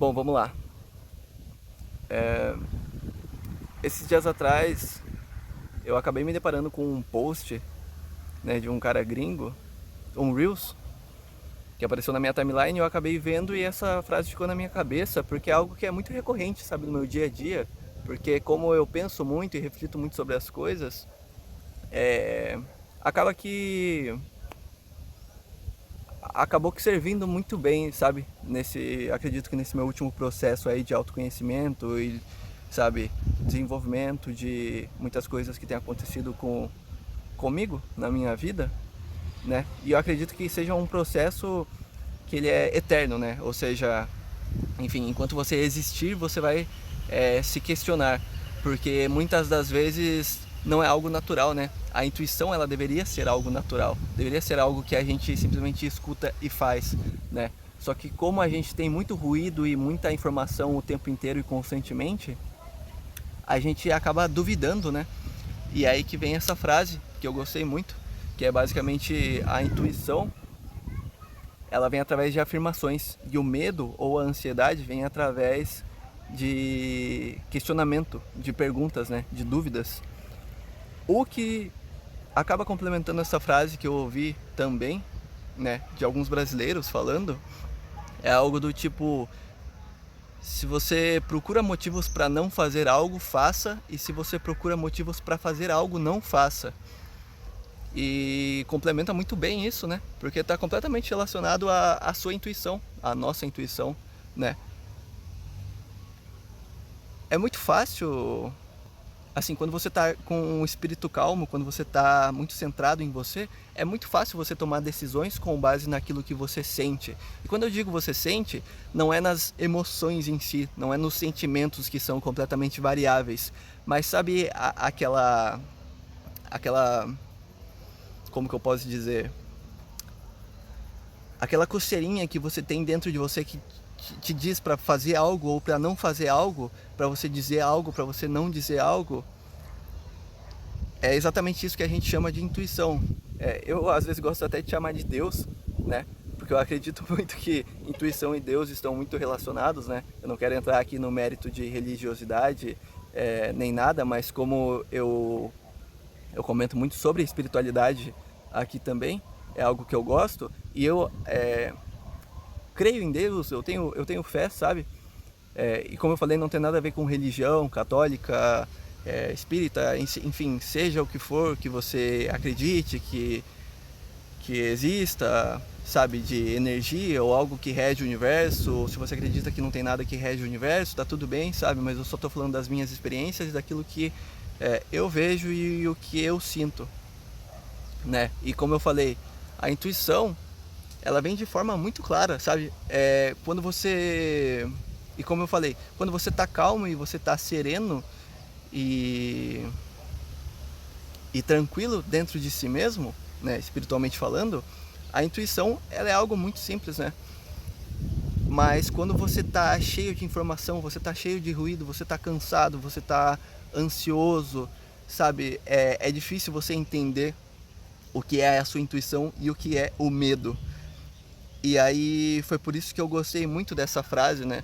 Bom, vamos lá. Esses dias atrás eu acabei me deparando com um post, né, de um cara gringo, um Reels, que apareceu na minha timeline e eu acabei vendo e essa frase ficou na minha cabeça porque é algo que é muito recorrente, sabe, no meu dia a dia. Porque como eu penso muito e reflito muito sobre as coisas, acaba que acabou que servindo muito bem, sabe? Acredito que nesse meu último processo aí de autoconhecimento e, sabe, desenvolvimento de muitas coisas que têm acontecido comigo na minha vida, né? E eu acredito que seja um processo que ele é eterno, né? Ou seja, enfim, enquanto você existir, você vai se questionar, porque muitas das vezes não é algo natural, né? A intuição, ela deveria ser algo natural, deveria ser algo que a gente simplesmente escuta e faz, né? Só que como a gente tem muito ruído e muita informação o tempo inteiro e constantemente, a gente acaba duvidando, né? E é aí que vem essa frase que eu gostei muito, que é basicamente a intuição, ela vem através de afirmações e o medo ou a ansiedade vem através de questionamento, de perguntas, né, de dúvidas. O que acaba complementando essa frase que eu ouvi também, né, de alguns brasileiros falando, é algo do tipo: se você procura motivos para não fazer algo, faça, e se você procura motivos para fazer algo, não faça. E complementa muito bem isso, né? Porque está completamente relacionado à sua intuição, à nossa intuição, né? É muito fácil, assim, quando você está com o espírito calmo, quando você está muito centrado em você, é muito fácil você tomar decisões com base naquilo que você sente. E quando eu digo você sente, não é nas emoções em si, não é nos sentimentos que são completamente variáveis, mas sabe aquela, como que eu posso dizer? Aquela coceirinha que você tem dentro de você que te diz para fazer algo ou para não fazer algo, para você dizer algo, para você não dizer algo. É exatamente isso que a gente chama de intuição. Eu às vezes gosto até de chamar de Deus, né? Porque eu acredito muito que intuição e Deus estão muito relacionados, né? Eu não quero entrar aqui no mérito de religiosidade nem nada, mas como eu comento muito sobre espiritualidade aqui também, é algo que eu gosto, e eu creio em Deus, eu tenho fé, sabe? E como eu falei, não tem nada a ver com religião católica, espírita, enfim, seja o que for que você acredite que exista, sabe, de energia ou algo que rege o universo, ou se você acredita que não tem nada que rege o universo, tá tudo bem, sabe? Mas eu só tô falando das minhas experiências e daquilo que eu vejo e o que eu sinto, né? E como eu falei, a intuição, ela vem de forma muito clara, sabe? Quando você... E como eu falei, quando você tá calmo e você tá sereno e, e tranquilo dentro de si mesmo, né, espiritualmente falando, a intuição, ela é algo muito simples, né? Mas quando você tá cheio de informação, você tá cheio de ruído, você tá cansado, você tá ansioso, sabe? É difícil você entender o que é a sua intuição e o que é o medo. E aí foi por isso que eu gostei muito dessa frase, né?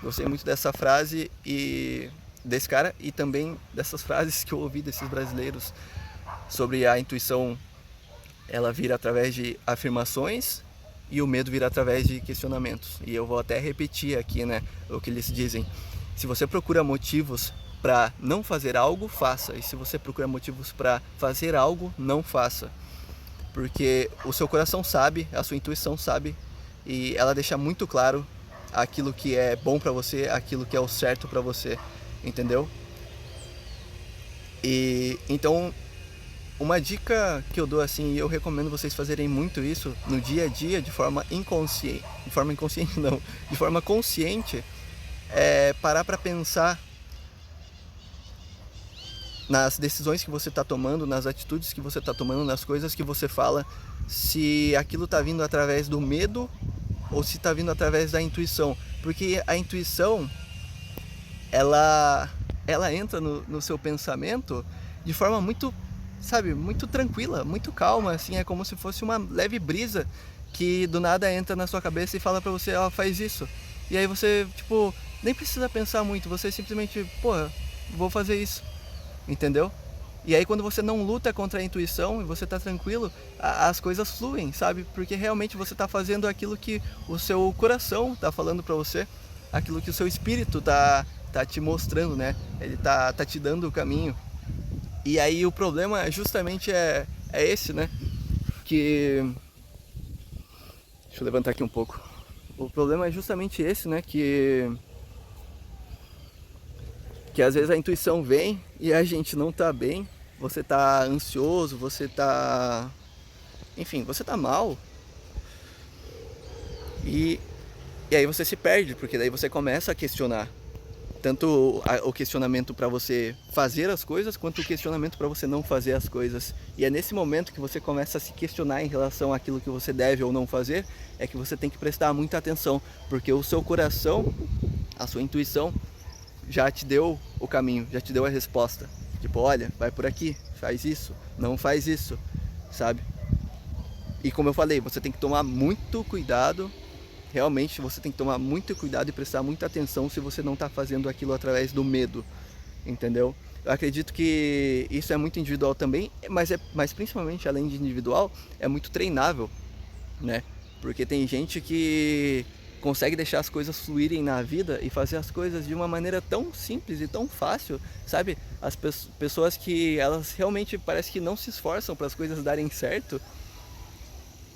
Gostei muito dessa frase e desse cara e também dessas frases que eu ouvi desses brasileiros sobre a intuição, ela vir através de afirmações e o medo vir através de questionamentos. E eu vou até repetir aqui, né, o que eles dizem. Se você procura motivos para não fazer algo, faça. E se você procura motivos para fazer algo, não faça. Porque o seu coração sabe, a sua intuição sabe, e ela deixa muito claro aquilo que é bom pra você, aquilo que é o certo pra você, entendeu? E então, uma dica que eu dou assim, e eu recomendo vocês fazerem muito isso no dia a dia de forma inconsciente não, de forma consciente, é parar pra pensar nas decisões que você está tomando, nas atitudes que você está tomando, nas coisas que você fala, se aquilo está vindo através do medo ou se está vindo através da intuição. Porque a intuição, ela entra no seu pensamento de forma muito, sabe, muito tranquila, muito calma, assim, é como se fosse uma leve brisa que do nada entra na sua cabeça e fala pra você, ó, faz isso. E aí você, tipo, nem precisa pensar muito, você simplesmente, porra, vou fazer isso, entendeu? E aí quando você não luta contra a intuição e você tá tranquilo, as coisas fluem, sabe? Porque realmente você tá fazendo aquilo que o seu coração tá falando pra você, aquilo que o seu espírito tá te mostrando, né? Ele tá te dando o caminho. E aí o problema justamente é esse, né? Que... Deixa eu levantar aqui um pouco. O problema é justamente esse, né? Que às vezes a intuição vem e a gente não tá bem, você tá ansioso, você tá... Enfim, você tá mal. E aí você se perde, porque daí você começa a questionar. Tanto o questionamento para você fazer as coisas, quanto o questionamento para você não fazer as coisas. E é nesse momento que você começa a se questionar em relação àquilo que você deve ou não fazer, é que você tem que prestar muita atenção, porque o seu coração, a sua intuição, já te deu o caminho, já te deu a resposta. Tipo, olha, vai por aqui, faz isso, não faz isso, sabe? E como eu falei, você tem que tomar muito cuidado, realmente você tem que tomar muito cuidado e prestar muita atenção se você não está fazendo aquilo através do medo, entendeu? Eu acredito que isso é muito individual também, mas principalmente além de individual, é muito treinável, né? Porque tem gente que consegue deixar as coisas fluírem na vida e fazer as coisas de uma maneira tão simples e tão fácil, sabe? As pessoas que elas realmente parece que não se esforçam para as coisas darem certo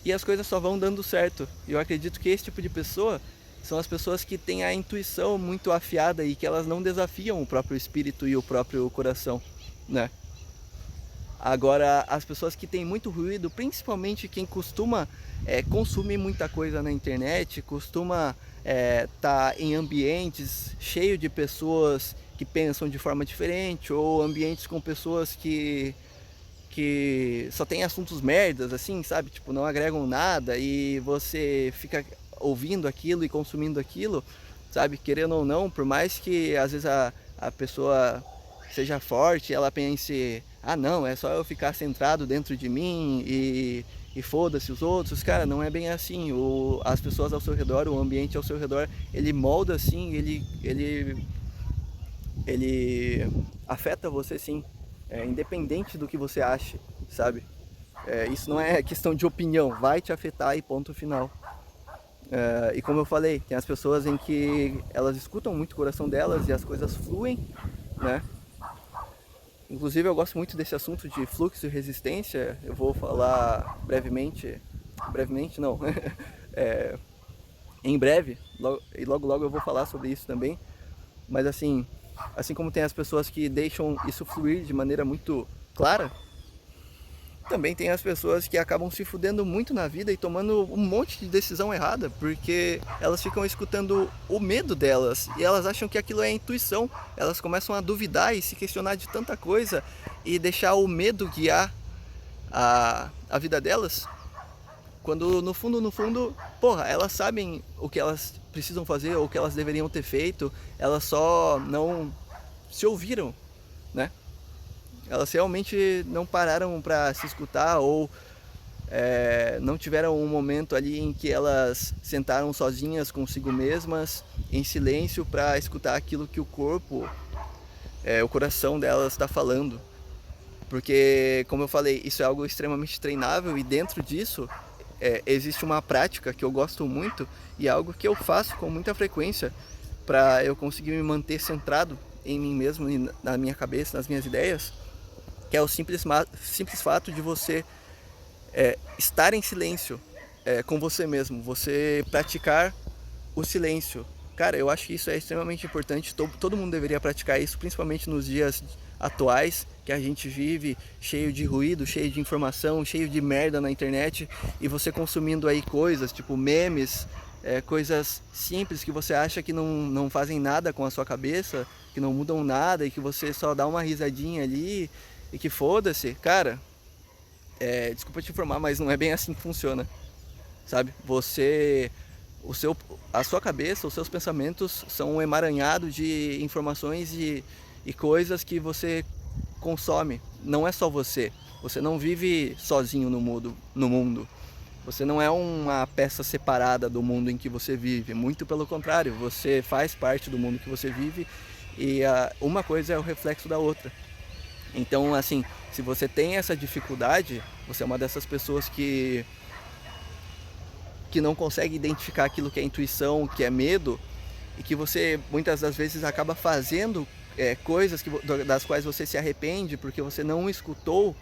e as coisas só vão dando certo. E eu acredito que esse tipo de pessoa são as pessoas que têm a intuição muito afiada e que elas não desafiam o próprio espírito e o próprio coração, né? Agora, as pessoas que têm muito ruído, principalmente quem costuma consumir muita coisa na internet, costuma tá em ambientes cheios de pessoas que pensam de forma diferente, ou ambientes com pessoas que só tem assuntos merdas, assim, sabe? Tipo, não agregam nada e você fica ouvindo aquilo e consumindo aquilo, sabe? Querendo ou não, por mais que às vezes a pessoa seja forte, ela pense, ah não, é só eu ficar centrado dentro de mim e foda-se os outros. Cara, não é bem assim. As pessoas ao seu redor, o ambiente ao seu redor, ele molda assim, ele afeta você sim, independente do que você ache, sabe? Isso não é questão de opinião, vai te afetar e ponto final. E como eu falei, tem as pessoas em que elas escutam muito o coração delas e as coisas fluem, né? Inclusive eu gosto muito desse assunto de fluxo e resistência, eu vou falar brevemente não, em breve, logo eu vou falar sobre isso também, mas assim como tem as pessoas que deixam isso fluir de maneira muito clara, também tem as pessoas que acabam se fudendo muito na vida e tomando um monte de decisão errada, porque elas ficam escutando o medo delas e elas acham que aquilo é intuição. Elas começam a duvidar e se questionar de tanta coisa e deixar o medo guiar a vida delas, quando no fundo, porra, elas sabem o que elas precisam fazer ou o que elas deveriam ter feito, elas só não se ouviram, né? Elas realmente não pararam para se escutar ou não tiveram um momento ali em que elas sentaram sozinhas consigo mesmas, em silêncio, para escutar aquilo que o corpo, o coração delas está falando. Porque, como eu falei, isso é algo extremamente treinável e dentro disso existe uma prática que eu gosto muito e é algo que eu faço com muita frequência para eu conseguir me manter centrado em mim mesmo e na minha cabeça, nas minhas ideias, que é o simples fato de você estar em silêncio com você mesmo, você praticar o silêncio. Cara, eu acho que isso é extremamente importante, todo mundo deveria praticar isso, principalmente nos dias atuais, que a gente vive cheio de ruído, cheio de informação, cheio de merda na internet, e você consumindo aí coisas, tipo memes, coisas simples que você acha que não fazem nada com a sua cabeça, que não mudam nada e que você só dá uma risadinha ali e que foda-se. Cara, desculpa te informar, mas não é bem assim que funciona, sabe? A sua cabeça, os seus pensamentos são um emaranhado de informações e coisas que você consome. Não é só você. Você não vive sozinho no mundo. Você não é uma peça separada do mundo em que você vive, muito pelo contrário, você faz parte do mundo que você vive e uma coisa é o reflexo da outra. Então, assim, se você tem essa dificuldade, você é uma dessas pessoas que não consegue identificar aquilo que é intuição, que é medo, e que você muitas das vezes acaba fazendo coisas das quais você se arrepende porque você não escutou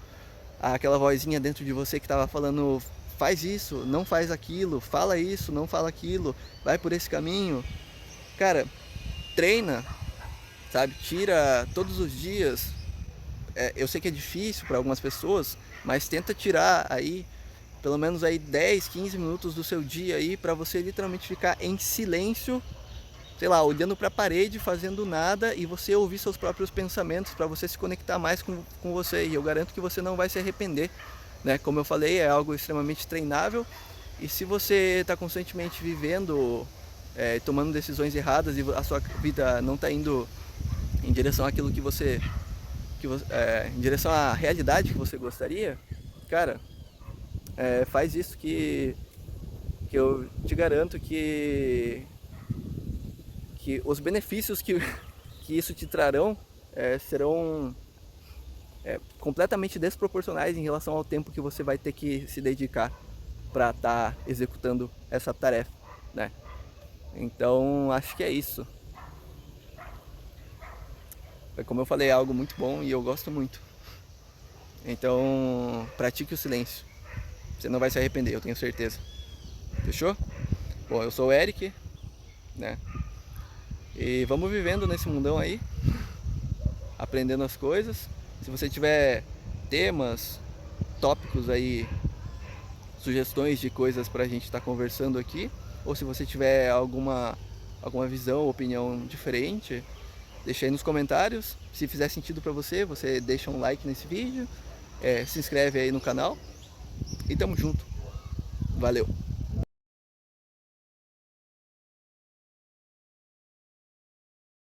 aquela vozinha dentro de você que estava falando: faz isso, não faz aquilo, fala isso, não fala aquilo, vai por esse caminho. Cara, treina, sabe? Tira todos os dias. Eu sei que é difícil para algumas pessoas, mas tenta tirar aí pelo menos aí 10, 15 minutos do seu dia aí para você literalmente ficar em silêncio, sei lá, olhando para a parede, fazendo nada, e você ouvir seus próprios pensamentos, para você se conectar mais com você. E eu garanto que você não vai se arrepender, né? Como eu falei, é algo extremamente treinável, e se você está constantemente vivendo, tomando decisões erradas, e a sua vida não está indo em direção àquilo em direção à realidade que você gostaria, cara, faz isso que eu te garanto que os benefícios que isso te trarão serão completamente desproporcionais em relação ao tempo que você vai ter que se dedicar para estar executando essa tarefa, né? Então, acho que é isso. Como eu falei, é algo muito bom e eu gosto muito. Então, pratique o silêncio. Você não vai se arrepender, eu tenho certeza. Fechou? Bom, eu sou o Eric, né? E vamos vivendo nesse mundão aí, aprendendo as coisas. Se você tiver temas, tópicos aí, sugestões de coisas pra gente estar conversando aqui, ou se você tiver alguma visão, opinião diferente, deixa aí nos comentários. Se fizer sentido pra você, você deixa um like nesse vídeo, se inscreve aí no canal e tamo junto. Valeu!